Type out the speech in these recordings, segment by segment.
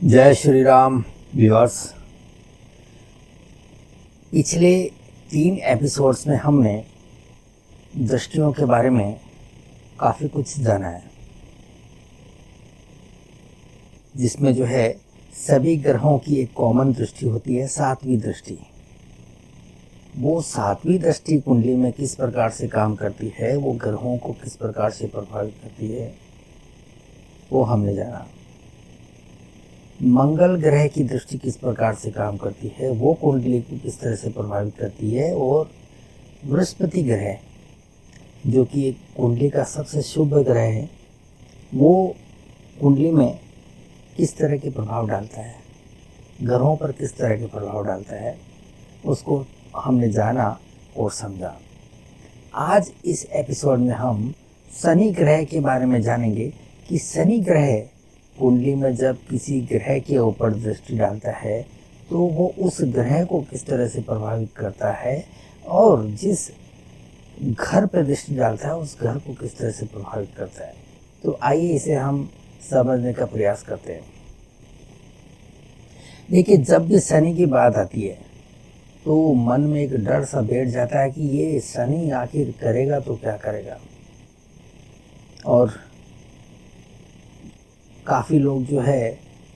जय श्री राम व्यूअर्स। पिछले 3 एपिसोड्स में हमने दृष्टियों के बारे में काफ़ी कुछ जाना है, जिसमें जो है सभी ग्रहों की एक कॉमन दृष्टि होती है, 7वीं दृष्टि। वो 7वीं दृष्टि कुंडली में किस प्रकार से काम करती है, वो ग्रहों को किस प्रकार से प्रभावित करती है, वो हमने जाना। मंगल ग्रह की दृष्टि किस प्रकार से काम करती है, वो कुंडली को किस तरह से प्रभावित करती है, और बृहस्पति ग्रह जो कि एक कुंडली का सबसे शुभ ग्रह है, वो कुंडली में किस तरह के प्रभाव डालता है, ग्रहों पर किस तरह के प्रभाव डालता है, उसको हमने जाना और समझा। आज इस एपिसोड में हम शनि ग्रह के बारे में जानेंगे कि शनि ग्रह कुंडली में जब किसी ग्रह के ऊपर दृष्टि डालता है तो वो उस ग्रह को किस तरह से प्रभावित करता है, और जिस घर पर दृष्टि डालता है उस घर को किस तरह से प्रभावित करता है। तो आइए इसे हम समझने का प्रयास करते हैं। देखिए, जब भी शनि की बात आती है तो मन में एक डर सा बैठ जाता है कि ये शनि आखिर करेगा तो क्या करेगा, और काफ़ी लोग जो है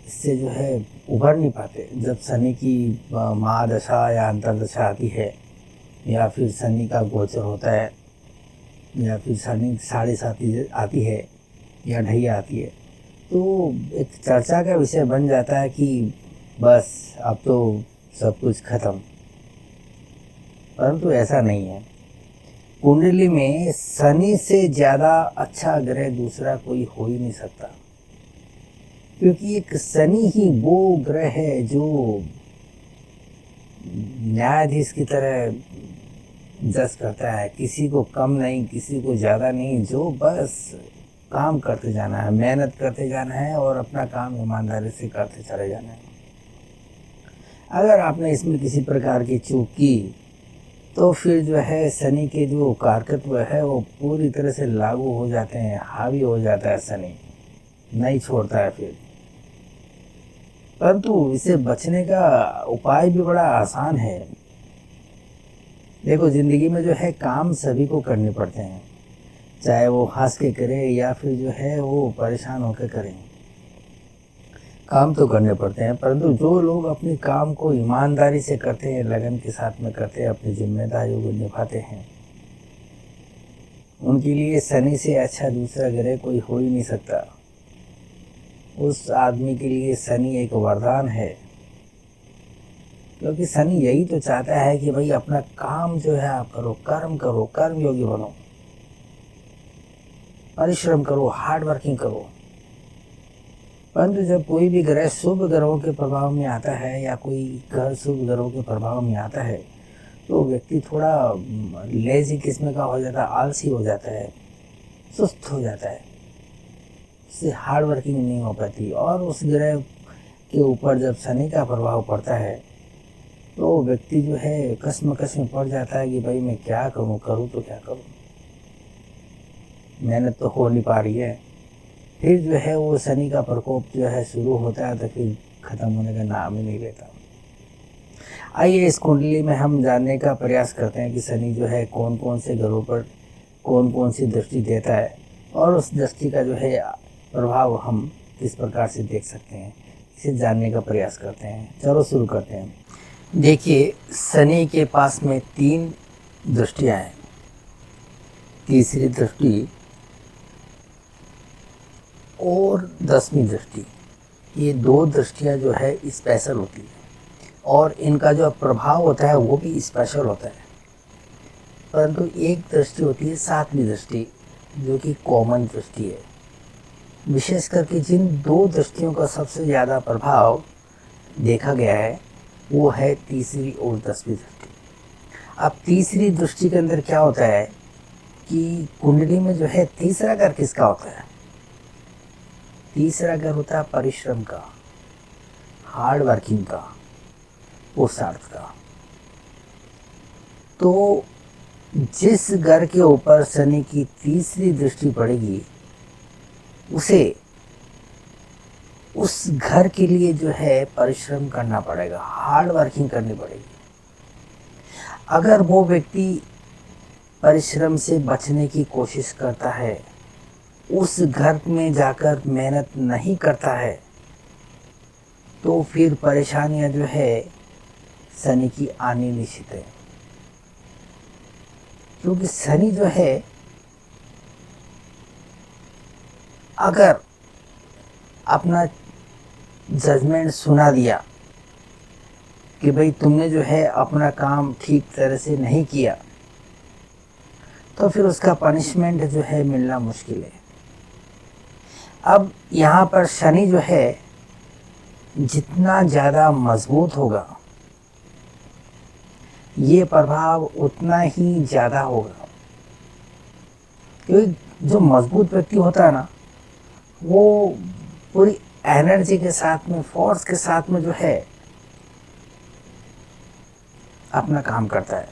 इससे जो है उभर नहीं पाते। जब शनि की महादशा या अंतर्दशा आती है, या फिर शनि का गोचर होता है, या फिर शनि साढ़े साथी आती है या ढैया आती है, तो एक चर्चा का विषय बन जाता है कि बस अब तो सब कुछ खत्म। परंतु ऐसा नहीं है। कुंडली में शनि से ज़्यादा अच्छा ग्रह दूसरा कोई हो ही नहीं सकता, क्योंकि एक शनि ही वो ग्रह है जो न्यायाधीश की तरह जज करता है, किसी को कम नहीं, किसी को ज़्यादा नहीं, जो बस काम करते जाना है, मेहनत करते जाना है और अपना काम ईमानदारी से करते चले जाना है। अगर आपने इसमें किसी प्रकार की चूक की तो फिर जो है शनि के जो कारकत्व है वो पूरी तरह से लागू हो जाते हैं, हावी हो जाता है, शनि नहीं छोड़ता है फिर। परंतु इसे बचने का उपाय भी बड़ा आसान है। देखो, ज़िंदगी में जो है काम सभी को करने पड़ते हैं, चाहे वो हंस के करे या फिर जो है वो परेशान होकर करें, काम तो करने पड़ते हैं। परंतु जो लोग अपने काम को ईमानदारी से करते हैं, लगन के साथ में करते हैं, अपनी जिम्मेदारियों को निभाते हैं, उनके लिए शनि से अच्छा दूसरा ग्रह कोई हो ही नहीं सकता। उस आदमी के लिए शनि एक वरदान है, क्योंकि शनि यही तो चाहता है कि भाई अपना काम जो है आप करो, कर्म योगी बनो, परिश्रम करो, हार्ड वर्किंग करो। परंतु जब कोई भी ग्रह शुभ ग्रहों के प्रभाव में आता है या कोई ग्रह शुभ ग्रहों के प्रभाव में आता है तो व्यक्ति थोड़ा लेजी किस्म का हो जाता है, आलसी हो जाता है, सुस्त हो जाता है, से हार्ड वर्किंग नहीं हो पाती। और उस ग्रह के ऊपर जब शनि का प्रभाव पड़ता है तो व्यक्ति जो है कश्मकश में पड़ जाता है कि भाई मैं क्या करूं तो क्या करूं, मेहनत तो हो नहीं पा रही है। फिर जो है वो शनि का प्रकोप जो है शुरू होता है तो फिर ख़त्म होने का नाम ही नहीं लेता। आइए इस कुंडली में हम जानने का प्रयास करते हैं कि शनि जो है कौन कौन से ग्रहों पर कौन कौन सी दृष्टि देता है, और उस दृष्टि का जो है प्रभाव हम किस प्रकार से देख सकते हैं, इसे जानने का प्रयास करते हैं। चलो शुरू करते हैं। देखिए, शनि के पास में 3 दृष्टियां हैं। तीसरी दृष्टि और 10वीं दृष्टि, ये 2 दृष्टियां जो है स्पेशल होती है, और इनका जो प्रभाव होता है वो भी स्पेशल होता है। परंतु एक दृष्टि होती है 7वीं दृष्टि, जो कि कॉमन दृष्टि है। विशेष करके जिन 2 दृष्टियों का सबसे ज़्यादा प्रभाव देखा गया है वो है तीसरी और 10वीं दृष्टि। अब तीसरी दृष्टि के अंदर क्या होता है कि कुंडली में जो है तीसरा घर किसका होता है? तीसरा घर होता है परिश्रम का, हार्ड वर्किंग का, पुरुषार्थ का। तो जिस घर के ऊपर शनि की तीसरी दृष्टि पड़ेगी उसे उस घर के लिए जो है परिश्रम करना पड़ेगा, हार्ड वर्किंग करनी पड़ेगी। अगर वो व्यक्ति परिश्रम से बचने की कोशिश करता है, उस घर में जाकर मेहनत नहीं करता है, तो फिर परेशानियां जो है शनि की आनी निश्चित है। क्योंकि शनि जो है, अगर अपना जजमेंट सुना दिया कि भाई तुमने जो है अपना काम ठीक तरह से नहीं किया, तो फिर उसका पनिशमेंट जो है मिलना मुश्किल है। अब यहाँ पर शनि जो है जितना ज़्यादा मजबूत होगा, ये प्रभाव उतना ही ज़्यादा होगा। क्योंकि जो मजबूत व्यक्ति होता है ना, वो पूरी एनर्जी के साथ में, फोर्स के साथ में जो है अपना काम करता है।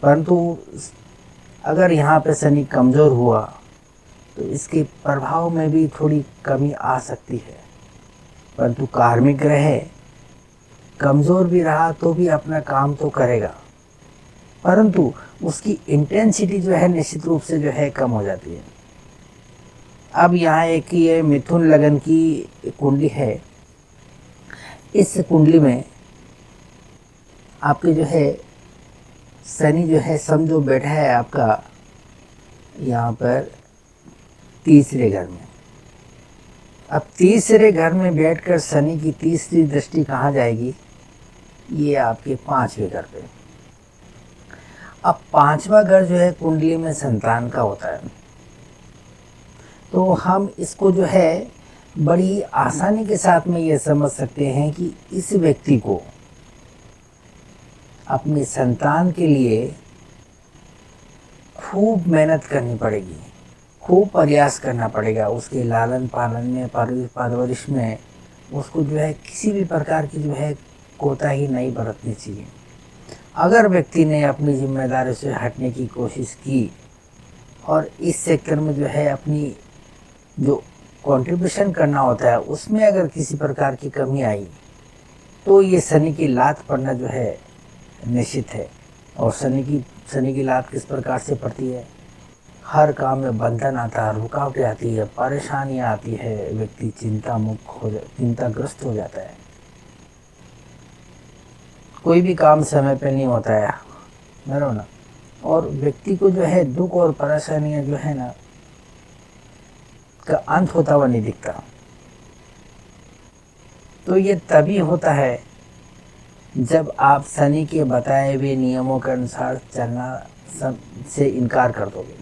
परंतु अगर यहाँ पे शनि कमज़ोर हुआ तो इसके प्रभाव में भी थोड़ी कमी आ सकती है। परंतु कार्मिक ग्रह कमज़ोर भी रहा तो भी अपना काम तो करेगा, परंतु उसकी इंटेंसिटी जो है निश्चित रूप से जो है कम हो जाती है। अब यहाँ एक ये मिथुन लगन की कुंडली है। इस कुंडली में आपके जो है शनि जो है समझो बैठा है आपका यहाँ पर तीसरे घर में। अब तीसरे घर में बैठकर शनि की तीसरी दृष्टि कहाँ जाएगी? ये आपके पांचवें घर पे। अब पांचवा घर जो है कुंडली में संतान का होता है, तो हम इसको जो है बड़ी आसानी के साथ में ये समझ सकते हैं कि इस व्यक्ति को अपनी संतान के लिए खूब मेहनत करनी पड़ेगी, खूब प्रयास करना पड़ेगा। उसके लालन पालन में, परवरिश में उसको जो है किसी भी प्रकार की जो है कोताही नहीं बरतनी चाहिए। अगर व्यक्ति ने अपनी जिम्मेदारी से हटने की कोशिश की और इस सेक्टर में जो है अपनी जो कंट्रीब्यूशन करना होता है उसमें अगर किसी प्रकार की कमी आई, तो ये शनि की लात पड़ना जो है निश्चित है। और शनि की लात किस प्रकार से पड़ती है? हर काम में बंधन आता है, रुकावटें आती है, परेशानियां आती है, व्यक्ति चिंताग्रस्त हो जाता है। कोई भी काम समय पे नहीं होता है, बराबर ना। और व्यक्ति को जो है दुख और परेशानियां जो है ना का अंत होता हुआ नहीं दिखता। तो ये तभी होता है जब आप शनि के बताए हुए नियमों के अनुसार चलना से इनकार कर दोगे।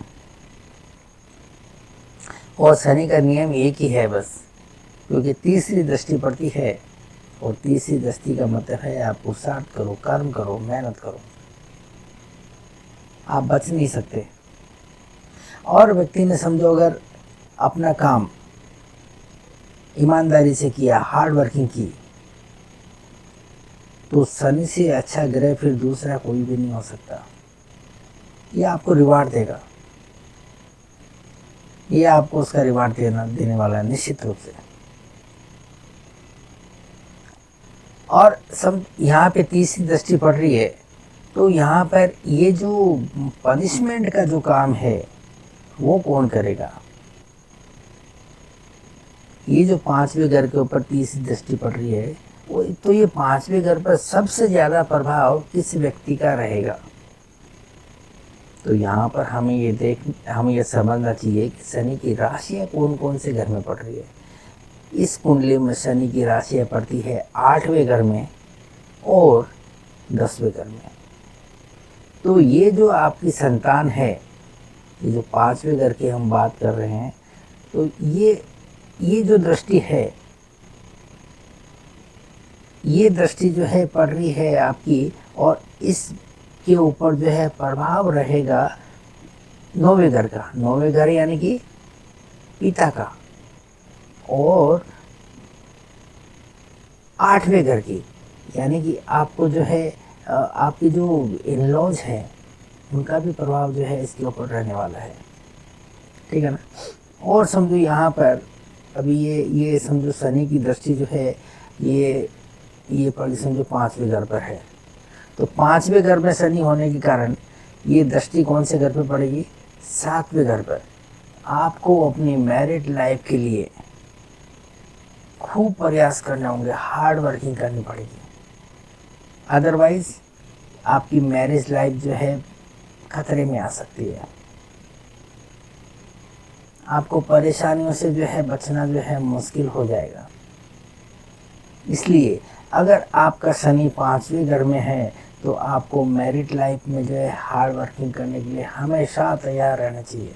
और शनि का नियम एक ही है बस, क्योंकि तीसरी दृष्टि पड़ती है, और तीसरी दृष्टि का मतलब है आप पुरुषार्थ करो, कर्म करो, मेहनत करो, आप बच नहीं सकते। और व्यक्ति ने समझो अगर अपना काम ईमानदारी से किया, हार्ड वर्किंग की, तो शनि से अच्छा ग्रह फिर दूसरा कोई भी नहीं हो सकता। ये आपको रिवार्ड देगा, ये आपको उसका रिवार्ड देने वाला है निश्चित रूप से। और सब यहाँ पे तीसरी दृष्टि पड़ रही है, तो यहाँ पर ये जो पनिशमेंट का जो काम है वो कौन करेगा? ये जो पांचवें घर के ऊपर तीसरी दृष्टि पड़ रही है, वो तो ये पांचवें घर पर सबसे ज़्यादा प्रभाव किस व्यक्ति का रहेगा? तो यहाँ पर हमें ये समझना चाहिए कि शनि की राशियाँ कौन कौन से घर में पड़ रही है। इस कुंडली में शनि की राशियाँ पड़ती है 8वें घर में और 10वें घर में। तो ये जो आपकी संतान है, ये जो 5वें घर की हम बात कर रहे हैं, तो ये जो दृष्टि है, ये दृष्टि जो है पड़ रही है आपकी, और इसके ऊपर जो है प्रभाव रहेगा 9वें घर का। 9वें घर यानी कि पिता का, और 8वें घर की, यानी कि आपको जो है आपकी जो इन-लॉज हैं उनका भी प्रभाव जो है इसके ऊपर रहने वाला है, ठीक है ना। और समझो यहाँ पर अभी ये समझो शनि की दृष्टि जो है ये पड़ी समझो 5वें घर पर है। तो 5वें घर में शनि होने के कारण ये दृष्टि कौन से घर पर पड़ेगी? 7वें घर पर। आपको अपनी मैरिड लाइफ के लिए खूब प्रयास करने होंगे, हार्ड वर्किंग करनी पड़ेगी, अदरवाइज आपकी मैरिज लाइफ जो है खतरे में आ सकती है। आपको परेशानियों से जो है बचना जो है मुश्किल हो जाएगा। इसलिए अगर आपका शनि 5वें घर में है तो आपको मैरिड लाइफ में जो है हार्ड वर्किंग करने के लिए हमेशा तैयार रहना चाहिए,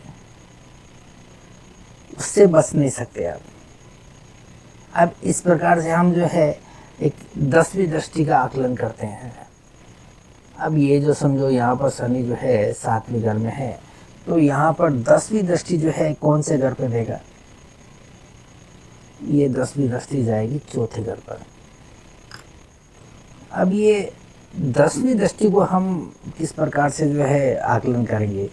उससे बच नहीं सकते आप। अब इस प्रकार से हम जो है एक 10वीं दृष्टि का आकलन करते हैं। अब ये जो समझो यहाँ पर शनि जो है 7वें घर में है, तो यहाँ पर 10वीं दृष्टि जो है कौन से घर पे देगा? ये 10वीं दृष्टि जाएगी 4थे घर पर। अब ये 10वीं दृष्टि को हम किस प्रकार से जो है आकलन करेंगे,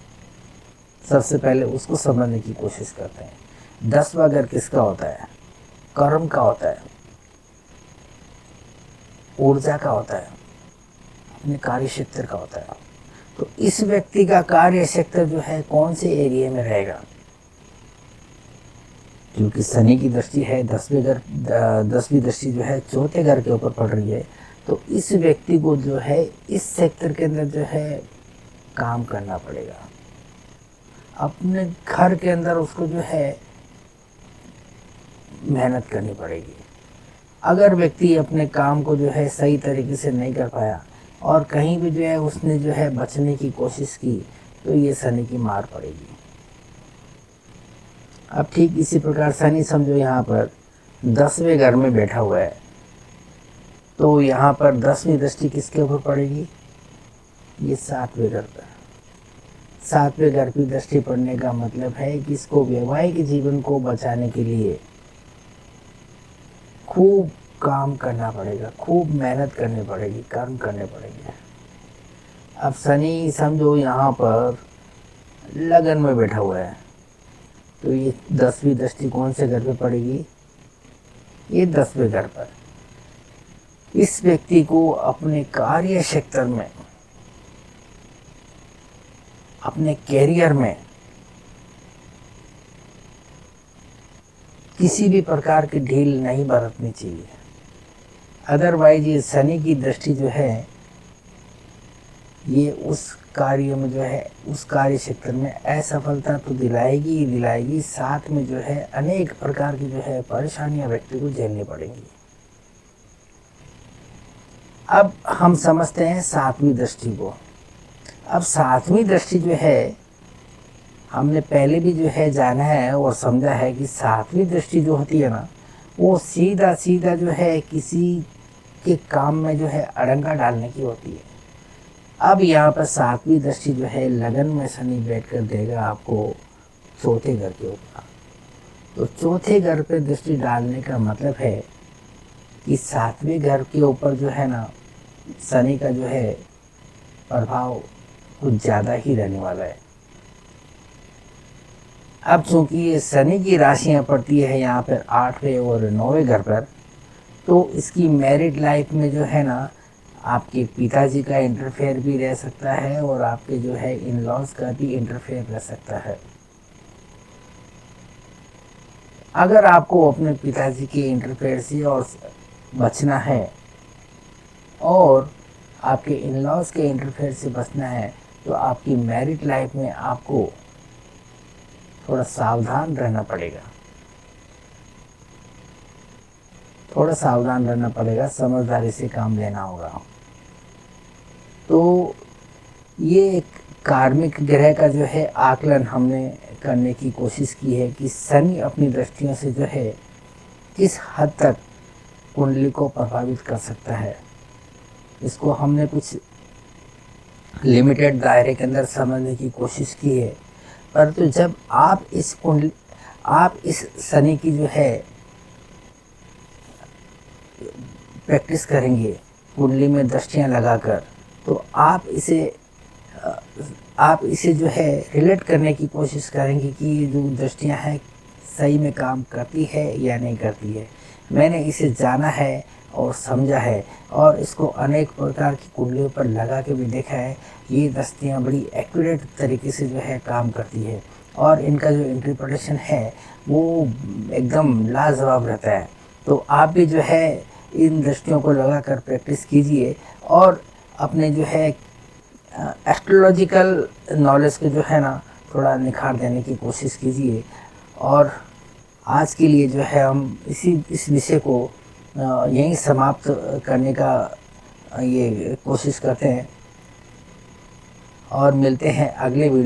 सबसे पहले उसको समझने की कोशिश करते हैं। 10वां घर किसका होता है? कर्म का होता है, ऊर्जा का होता है, अपने कार्य क्षेत्र का होता है। तो इस व्यक्ति का कार्य क्षेत्र जो है कौन से एरिया में रहेगा? क्योंकि शनि की दृष्टि है 10वीं दृष्टि जो है 4थे घर के ऊपर पड़ रही है, तो इस व्यक्ति को जो है इस सेक्टर के अंदर जो है काम करना पड़ेगा। अपने घर के अंदर उसको जो है मेहनत करनी पड़ेगी। अगर व्यक्ति अपने काम को जो है सही तरीके से नहीं कर पाया और कहीं भी जो है उसने जो है बचने की कोशिश की, तो ये शनि की मार पड़ेगी। अब ठीक इसी प्रकार शनि समझो यहाँ पर 10वें घर में बैठा हुआ है, तो यहाँ पर 10वीं दृष्टि किसके ऊपर पड़ेगी? ये 7वें घर पर। 7वें घर की दृष्टि पड़ने का मतलब है कि इसको वैवाहिक जीवन को बचाने के लिए खूब काम करना पड़ेगा, खूब मेहनत करनी पड़ेगी, कर्म करने पड़ेंगे। अब शनि समझो यहाँ पर लगन में बैठा हुआ है, तो ये 10वीं दृष्टि कौन से घर पे पड़ेगी? ये 10वें घर पर। इस व्यक्ति को अपने कार्य क्षेत्र में, अपने कैरियर में किसी भी प्रकार की ढील नहीं बरतनी चाहिए, अदरवाइज ये शनि की दृष्टि जो है ये उस कार्य में जो है उस कार्य क्षेत्र में असफलता तो दिलाएगी ही दिलाएगी, साथ में जो है अनेक प्रकार की जो है परेशानियां व्यक्ति को झेलनी पड़ेंगी। अब हम समझते हैं 7वीं दृष्टि को। अब 7वीं दृष्टि जो है हमने पहले भी जो है जाना है और समझा है कि 7वीं दृष्टि जो होती है ना, वो सीधा सीधा जो है किसी के काम में जो है अड़ंगा डालने की होती है। अब यहाँ पर 7वीं दृष्टि जो है लगन में शनि बैठ कर देगा आपको 4थे घर के ऊपर। तो 4थे घर पे दृष्टि डालने का मतलब है कि 7वें घर के ऊपर जो है ना शनि का जो है प्रभाव कुछ ज़्यादा ही रहने वाला है। अब चूंकि ये शनि की राशियाँ पड़ती है यहाँ पर 8वें और 9वें घर पर, तो इसकी मैरिड लाइफ में जो है ना आपके पिताजी का इंटरफेयर भी रह सकता है और आपके जो है इन लॉज का भी इंटरफेयर रह सकता है। अगर आपको अपने पिताजी के इंटरफेयर से और बचना है और आपके इन लॉज के इंटरफेयर से बचना है, तो आपकी मैरिड लाइफ में आपको थोड़ा सावधान रहना पड़ेगा, थोड़ा सावधान रहना पड़ेगा, समझदारी से काम लेना होगा। तो ये एक कार्मिक ग्रह का जो है आकलन हमने करने की कोशिश की है कि शनि अपनी दृष्टियों से जो है किस हद तक कुंडली को प्रभावित कर सकता है। इसको हमने कुछ लिमिटेड दायरे के अंदर समझने की कोशिश की है, परंतु जब आप इस शनि की जो है प्रैक्टिस करेंगे कुंडली में दृष्टियां लगाकर, तो आप इसे जो है रिलेट करने की कोशिश करेंगे कि ये जो दृष्टियां हैं सही में काम करती है या नहीं करती है। मैंने इसे जाना है और समझा है और इसको अनेक प्रकार की कुंडलियों पर लगा के भी देखा है। ये दस्तियाँ बड़ी एक्यूरेट तरीके से जो है काम करती है और इनका जो इंटरप्रिटेशन है वो एकदम लाजवाब रहता है। तो आप भी जो है इन दृष्टियों को लगाकर प्रैक्टिस कीजिए और अपने जो है एस्ट्रोलॉजिकल नॉलेज के जो है ना थोड़ा निखार देने की कोशिश कीजिए। और आज के लिए जो है हम इस विषय को यहीं समाप्त करने का ये कोशिश करते हैं और मिलते हैं अगले वीडियो।